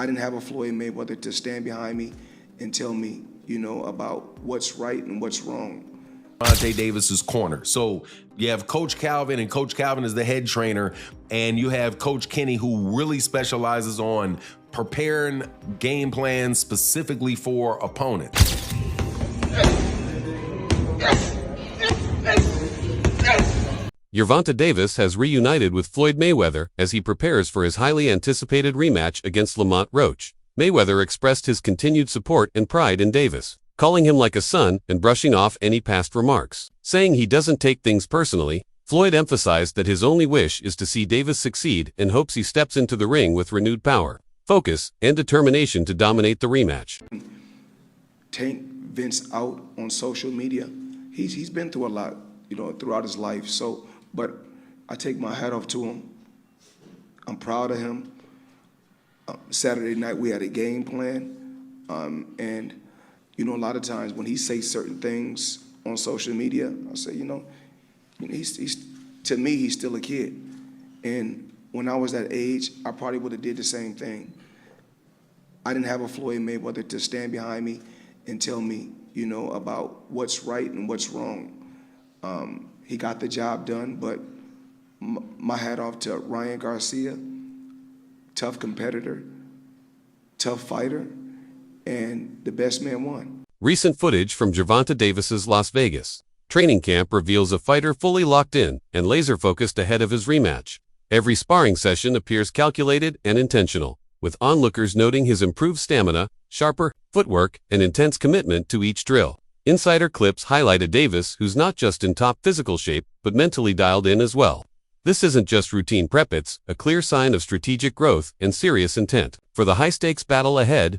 I didn't have a Floyd Mayweather to stand behind me and tell me, about what's right and what's wrong. Gervonta Davis's corner. So you have Coach Calvin, and Coach Calvin is the head trainer, and you have Coach Kenny, who really specializes on preparing game plans specifically for opponents. Gervonta Davis has reunited with Floyd Mayweather as he prepares for his highly anticipated rematch against Lamont Roach. Mayweather expressed his continued support and pride in Davis, calling him like a son and brushing off any past remarks. Saying he doesn't take things personally, Floyd emphasized that his only wish is to see Davis succeed and hopes he steps into the ring with renewed power, focus, and determination to dominate the rematch. Tank Vince out on social media. He's been through a lot, throughout his life. But I take my hat off to him. I'm proud of him. Saturday night we had a game plan, and a lot of times when he says certain things on social media, I say, he's to me he's still a kid, and when I was that age, I probably would have did the same thing. I didn't have a Floyd Mayweather to stand behind me and tell me, about what's right and what's wrong. He got the job done, but my hat off to Ryan Garcia, tough competitor, tough fighter, and the best man won. Recent footage from Gervonta Davis's Las Vegas training camp reveals a fighter fully locked in and laser-focused ahead of his rematch. Every sparring session appears calculated and intentional, with onlookers noting his improved stamina, sharper footwork, and intense commitment to each drill. Insider clips highlight a Davis who's not just in top physical shape, but mentally dialed in as well. This isn't just routine prep, it's a clear sign of strategic growth and serious intent. For the high-stakes battle ahead,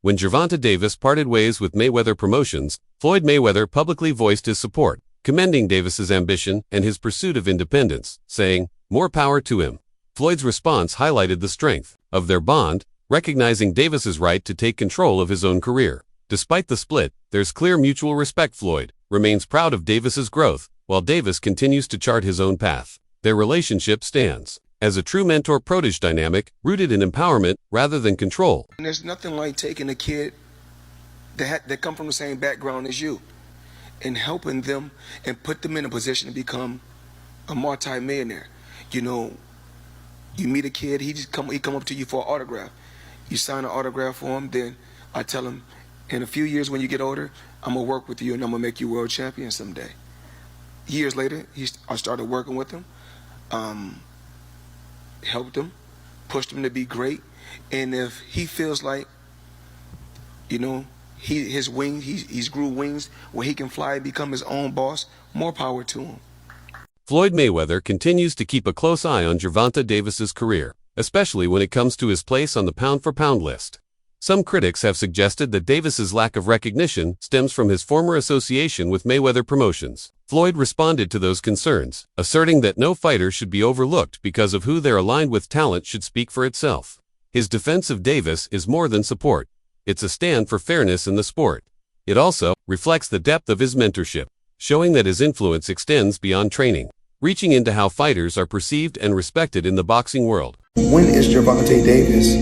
when Gervonta Davis parted ways with Mayweather Promotions, Floyd Mayweather publicly voiced his support, commending Davis's ambition and his pursuit of independence, saying, "More power to him." Floyd's response highlighted the strength of their bond, recognizing Davis's right to take control of his own career. Despite the split, there's clear mutual respect. Floyd remains proud of Davis's growth, while Davis continues to chart his own path. Their relationship stands as a true mentor-protege dynamic rooted in empowerment rather than control. And there's nothing like taking a kid that come from the same background as you and helping them and put them in a position to become a multi-millionaire. You meet a kid, he come up to you for an autograph. You sign an autograph for him, then I tell him, in a few years when you get older, I'm gonna work with you and I'm gonna make you world champion someday. Years later, I started working with him. Helped him, pushed him to be great, and if he feels like, his wings, he's grew wings where he can fly and become his own boss, more power to him. Floyd Mayweather continues to keep a close eye on Gervonta Davis's career, especially when it comes to his place on the pound-for-pound list. Some critics have suggested that Davis's lack of recognition stems from his former association with Mayweather Promotions. Floyd responded to those concerns, asserting that no fighter should be overlooked because of who they're aligned with. Talent should speak for itself. His defense of Davis is more than support. It's a stand for fairness in the sport. It also reflects the depth of his mentorship, showing that his influence extends beyond training, reaching into how fighters are perceived and respected in the boxing world. When is Gervonta Davis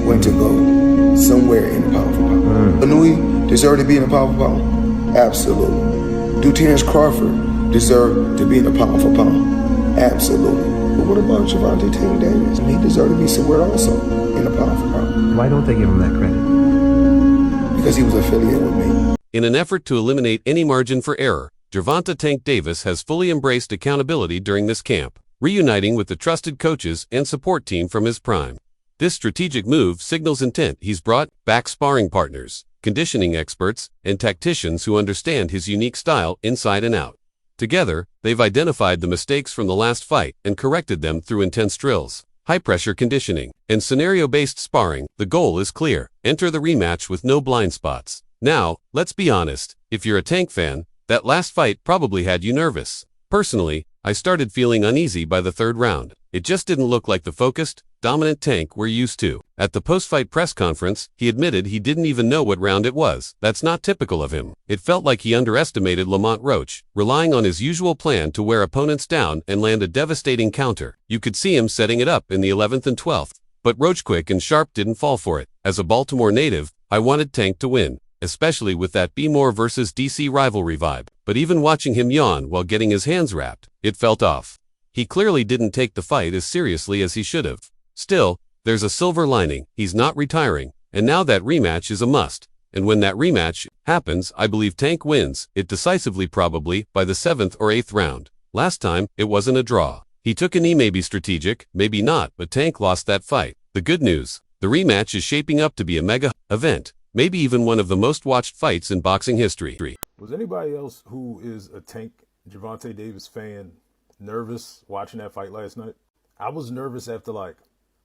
going to go somewhere in the pound for pound? Nui deserve to be in the pound for pound? Absolutely. Do Terrence Crawford deserve to be in the pound for pound? Absolutely. But what about Gervonta Davis? He deserves to be somewhere also in the pound for pound. Why don't they give him that credit? Because he was affiliated with me. In an effort to eliminate any margin for error, Gervonta Tank Davis has fully embraced accountability during this camp, reuniting with the trusted coaches and support team from his prime. This strategic move signals intent. He's brought back sparring partners, conditioning experts, and tacticians who understand his unique style inside and out. Together, they've identified the mistakes from the last fight and corrected them through intense drills. high-pressure conditioning, and scenario-based sparring. The goal is clear. Enter the rematch with no blind spots. Now, let's be honest, if you're a Tank fan, that last fight probably had you nervous. Personally, I started feeling uneasy by the third round. It just didn't look like the focused, dominant Tank we're used to. At the post-fight press conference, he admitted he didn't even know what round it was. That's not typical of him. It felt like he underestimated Lamont Roach, relying on his usual plan to wear opponents down and land a devastating counter. You could see him setting it up in the 11th and 12th. But Roach quick and sharp didn't fall for it. As a Baltimore native, I wanted Tank to win, especially with that B. Moore versus DC rivalry vibe. But even watching him yawn while getting his hands wrapped, it felt off. He clearly didn't take the fight as seriously as he should have. Still, there's a silver lining. He's not retiring, and now that rematch is a must. And when that rematch happens, I believe Tank wins it decisively, probably by the 7th or 8th round. Last time, it wasn't a draw. He took a knee, maybe strategic, maybe not, but Tank lost that fight. The good news, the rematch is shaping up to be a mega event, maybe even one of the most watched fights in boxing history. Was anybody else who is a Tank Gervonta Davis fan nervous watching that fight last night? I was nervous after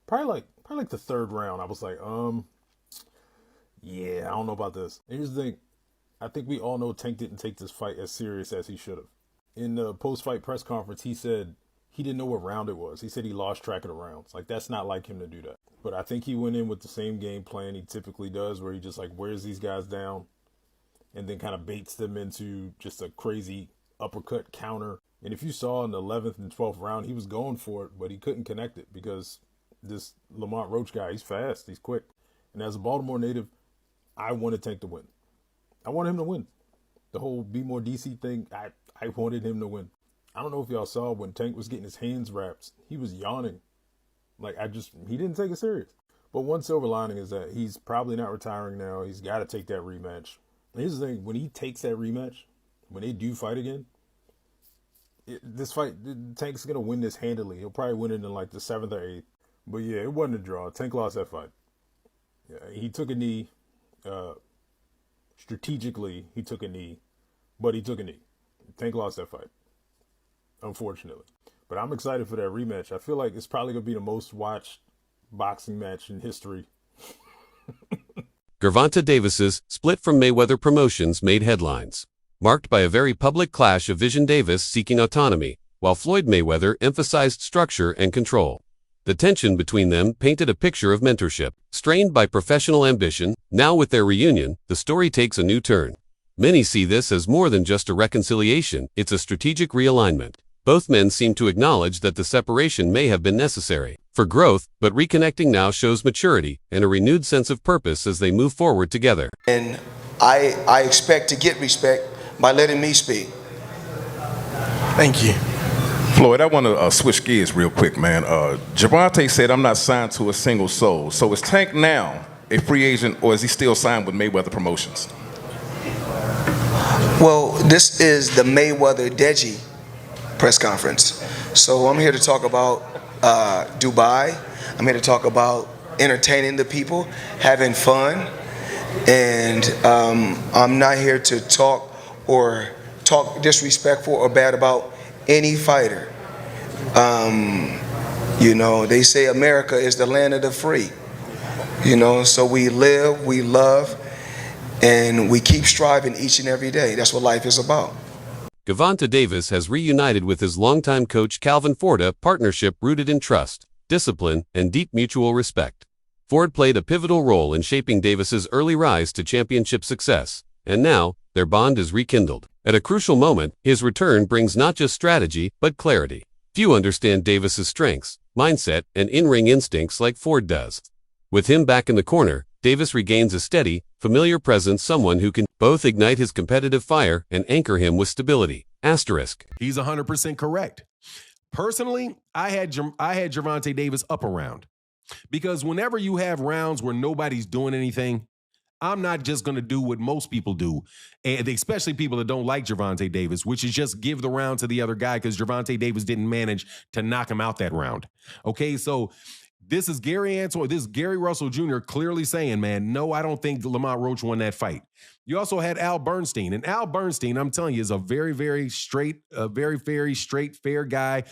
probably the third round. I was like, yeah, I don't know about this. And here's the thing. I think we all know Tank didn't take this fight as serious as he should have. In the post-fight press conference, he said he didn't know what round it was. He said he lost track of the rounds. Like, that's not like him to do that. But I think he went in with the same game plan he typically does, where he just wears these guys down and then kind of baits them into just a crazy uppercut counter. And if you saw in the 11th and 12th round, he was going for it, but he couldn't connect it because this Lamont Roach guy, he's fast, he's quick. And as a Baltimore native, I wanted Tank to win. I wanted him to win. The whole Be More DC thing, I wanted him to win. I don't know if y'all saw when Tank was getting his hands wrapped, he was yawning. He didn't take it serious. But one silver lining is that he's probably not retiring now. He's got to take that rematch. And here's the thing, when he takes that rematch, when they do fight again, this fight, Tank's going to win this handily. He'll probably win it in the 7th or 8th. But yeah, it wasn't a draw. Tank lost that fight. Yeah, he took a knee. Strategically, he took a knee. But he took a knee. Tank lost that fight, unfortunately. But I'm excited for that rematch. I feel like it's probably going to be the most watched boxing match in history. Gervonta Davis's split from Mayweather Promotions made headlines, marked by a very public clash of Vision Davis seeking autonomy, while Floyd Mayweather emphasized structure and control. The tension between them painted a picture of mentorship, strained by professional ambition. Now with their reunion, the story takes a new turn. Many see this as more than just a reconciliation, it's a strategic realignment. Both men seem to acknowledge that the separation may have been necessary for growth, but reconnecting now shows maturity and a renewed sense of purpose as they move forward together. And I expect to get respect by letting me speak. Thank you. Floyd, I want to switch gears real quick, man. Gervonta said, I'm not signed to a single soul. So is Tank now a free agent, or is he still signed with Mayweather Promotions? Well, this is the Mayweather-Deji press conference. So I'm here to talk about Dubai. I'm here to talk about entertaining the people, having fun. And I'm not here to talk disrespectful or bad about any fighter. They say America is the land of the free. So we live, we love, and we keep striving each and every day. That's what life is about. Gervonta Davis has reunited with his longtime coach Calvin Ford, a partnership rooted in trust, discipline, and deep mutual respect. Ford played a pivotal role in shaping Davis's early rise to championship success, and now their bond is rekindled. At a crucial moment, his return brings not just strategy, but clarity. Few understand Davis's strengths, mindset, and in-ring instincts like Ford does. With him back in the corner, Davis regains a steady, familiar presence, someone who can both ignite his competitive fire and anchor him with stability. Asterisk. He's 100% correct. Personally, I had Gervonta Davis up a round, because whenever you have rounds where nobody's doing anything, I'm not just going to do what most people do, and especially people that don't like Gervonta Davis, which is just give the round to the other guy because Gervonta Davis didn't manage to knock him out that round. Okay, so this is Gary Russell Jr. clearly saying, man, no, I don't think Lamont Roach won that fight. You also had Al Bernstein, and Al Bernstein, I'm telling you, is a very, very straight, fair guy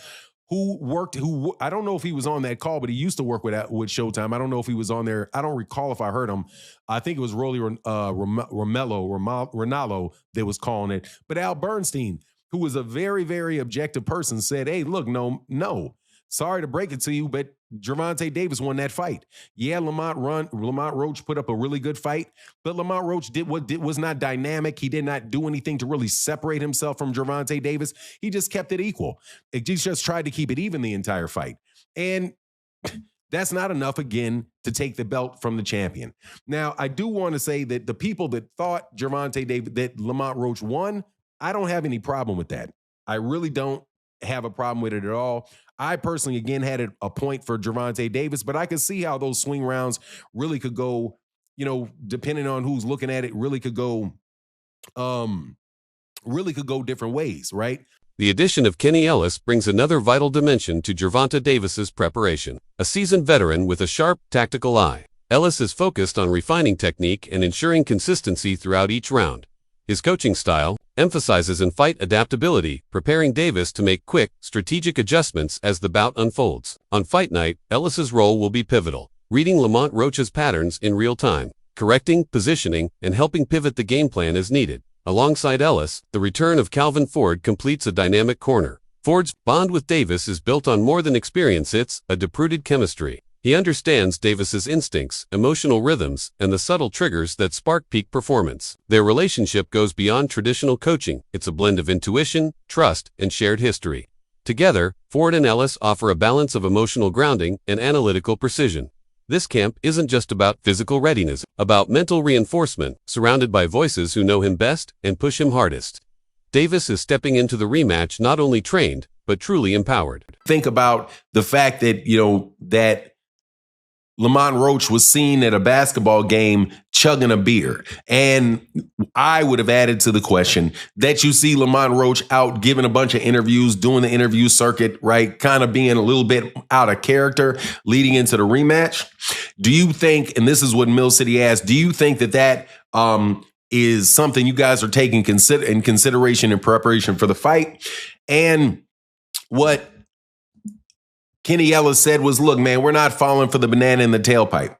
who I don't know if he was on that call, but he used to work with Showtime. I don't know if he was on there. I don't recall if I heard him. I think it was Rolly Ronaldo that was calling it. But Al Bernstein, who was a very, very objective person, said, hey, look, no. Sorry to break it to you, but Gervonta Davis won that fight. Yeah, Lamont Roach put up a really good fight, but Lamont Roach was not dynamic. He did not do anything to really separate himself from Gervonta Davis. He just kept it equal. He just tried to keep it even the entire fight. And that's not enough, again, to take the belt from the champion. Now, I do want to say that the people that thought that Lamont Roach won, I don't have any problem with that. I really don't have a problem with it at all. I personally, again, had a point for Gervonta Davis, but I could see how those swing rounds really could go, depending on who's looking at it, really could go different ways, right? The addition of Kenny Ellis brings another vital dimension to Gervonta Davis's preparation. A seasoned veteran with a sharp, tactical eye, Ellis is focused on refining technique and ensuring consistency throughout each round. His coaching style emphasizes in-fight adaptability, preparing Davis to make quick, strategic adjustments as the bout unfolds. On fight night, Ellis's role will be pivotal, reading Lamont Roach's patterns in real time, correcting, positioning, and helping pivot the game plan as needed. Alongside Ellis, the return of Calvin Ford completes a dynamic corner. Ford's bond with Davis is built on more than experience, it's a deep-rooted chemistry. He understands Davis's instincts, emotional rhythms, and the subtle triggers that spark peak performance. Their relationship goes beyond traditional coaching. It's a blend of intuition, trust, and shared history. Together, Ford and Ellis offer a balance of emotional grounding and analytical precision. This camp isn't just about physical readiness, about mental reinforcement, surrounded by voices who know him best and push him hardest. Davis is stepping into the rematch not only trained, but truly empowered. Think about the fact that, that Lamont Roach was seen at a basketball game chugging a beer. And I would have added to the question that you see Lamont Roach out giving a bunch of interviews, doing the interview circuit, right? Kind of being a little bit out of character leading into the rematch. Do you think, and this is what Mill City asked, do you think that is something you guys are taking in consideration in preparation for the fight? And what Kenny Ellis said was, look, man, we're not falling for the banana in the tailpipe.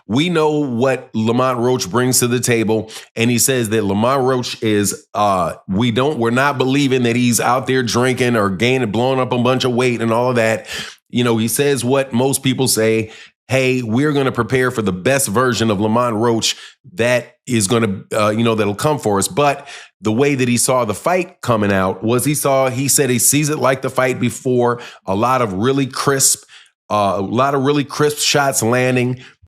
We know what Lamont Roach brings to the table. And he says that Lamont Roach is, we're not believing that he's out there drinking or blowing up a bunch of weight and all of that. He says what most people say, hey, we're going to prepare for the best version of Lamont Roach that is going to, that'll come for us. But the way that he saw the fight coming out was he said he sees it like the fight before, a lot of really crisp shots landing.